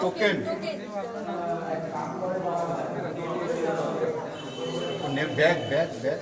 Token token bag bag bag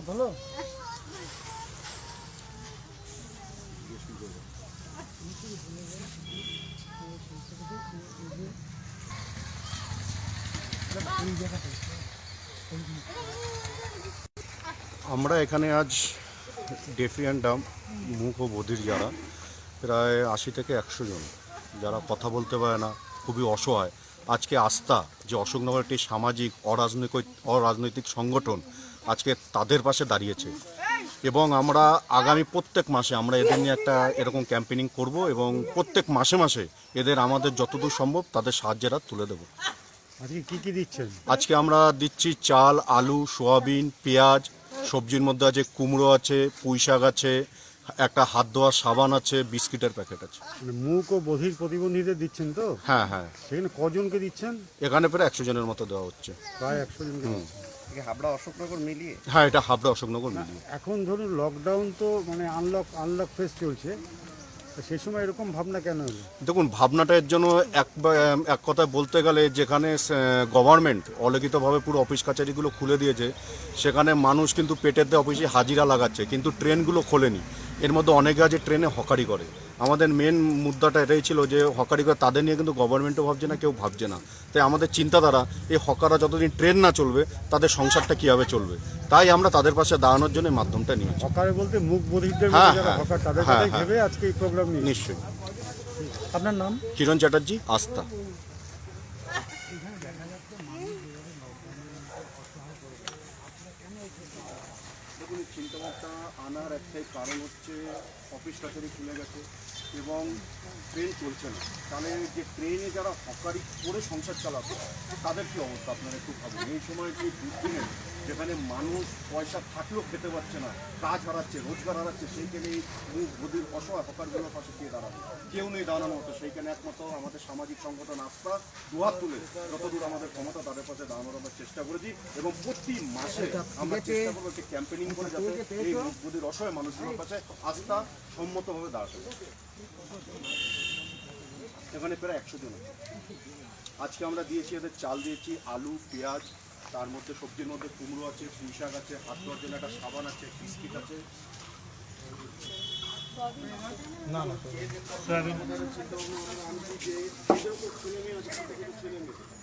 ভালো আমরা এখানে আজ ডেফিয়ান ডাম মুখ ও বধির যারা প্রায় 80 থেকে 100 জন যারা কথা বলতে পারে না, খুবই অসহায়। আজকে আস্থা যে অশোকনগর একটি সামাজিক অরাজনৈতিক সংগঠন আজকে তাদের পাশে দাঁড়িয়েছে এবং আমরা আগামী প্রত্যেক মাসে আমরা এদের নিয়ে একটা এরকম ক্যাম্পেনিং করব এবং প্রত্যেক মাসে মাসে এদের আমাদের যতদূর সম্ভব তাদের সাহায্যের হাত তুলে দেব। আজকে কি কি দিচ্ছেন? আজকে আমরা দিচ্ছি চাল, আলু, সোয়াবিন, পেঁয়াজ, সবজির মধ্যে আছে কুমড়ো আছে, পুঁই শাক আছে, একটা হাত ধোয়ার সাবান আছে, বিস্কিটের প্যাকেট আছে। মানে মুখ ও বধির প্রতিবন্ধীদের দিচ্ছেন তো? হ্যাঁ হ্যাঁ। সেখানে কজনকে দিচ্ছেন? এখানে প্রায় 100 জনের মতো দেওয়া হচ্ছে। প্রায় 100 জনকে। হাবড়া অশোকনগর মিলিয়ে? হ্যাঁ, এটা হাবড়া অশোকনগর মিলিয়ে। এখন ধরুন লকডাউন তো মানে আনলক ফেজ চলছে, সেই সময় এরকম ভাবনা কেন হলো? দেখুন, ভাবনাটা এর জন্য এক কথায় বলতে গেলে যেখানে গভর্নমেন্ট অলিখিতভাবে পুরো অফিস কাছারিগুলো খুলে দিয়েছে, সেখানে মানুষ কিন্তু পেটের দিয়ে অফিসে হাজিরা লাগাচ্ছে, কিন্তু ট্রেনগুলো খোলেনি। এর মধ্যে অনেকে আছে ট্রেনে হকারি করে। আমাদের মেন মুদ্রাটা এটাই ছিল যে হকারি করে তাদের নিয়ে কিন্তু গভর্নমেন্টও ভাবছে না, কেউ ভাবছে না। তাই আমাদের চিন্তাধারা, এই হকাররা যতদিন ট্রেন না চলবে তাদের সংসারটা কীভাবে চলবে, তাই আমরা তাদের পাশে দাঁড়ানোর জন্য মাধ্যমটা নিয়েছি। হকারে বলতে মুখ বধিরদের যারা হকার তাদের কথাই ভেবে আজকে এই প্রোগ্রাম নিয়ে। নিশ্চয়ই। আপনার নাম? কিরণ চ্যাটার্জি, আস্থা। দেখুন, চিন্তাভাবনা আনার একটাই কারণ হচ্ছে অফিস কাছারি খুলে গেছে এবং ট্রেন চলছে না। তাহলে যে ট্রেনে যারা হকারি করে সংসার চালাতো তাদের কী অবস্থা আপনারা একটু ভাবুন। এই সময় যে দুর্দিনে যেখানে মানুষ পয়সা থাকলেও খেতে পারছে না, কাজ হারাচ্ছে, রোজগার হারাচ্ছে, সেইখানে এই মুখ বধির অসহায় হকারগুলোর পাশে কে দাঁড়াবে? কেউ নেই দাঁড়ানোর মতো। সেইখানে একমাত্র আমাদের সামাজিক সংগঠন আস্থা দুহাত তুলে যতদূর আমাদের ক্ষমতা তাদের পাশে দাঁড়ানোর আমরা চেষ্টা করেছি এবং প্রতি মাসে আমরা চেষ্টা করবো একটি ক্যাম্পেনিং করে যাতে এই মুখ বধির অসহায় মানুষগুলোর পাশে আস্থা সম্মতভাবে দাঁড়াতে পারে। এখানে প্রায় 100 জন আছে। আজকে আমরা দিয়েছি এদের চাল দিয়েছি, আলু, পেঁয়াজ, তার মধ্যে সবজির মধ্যে কুমড়ো আছে, পুঁই শাক আছে, হাত ধোয়ার জন্য একটা সাবান আছে, বিস্কিট আছে। চিন্তা ভাবনা ছেলে মেয়ে আছে, ছেলে মেয়ে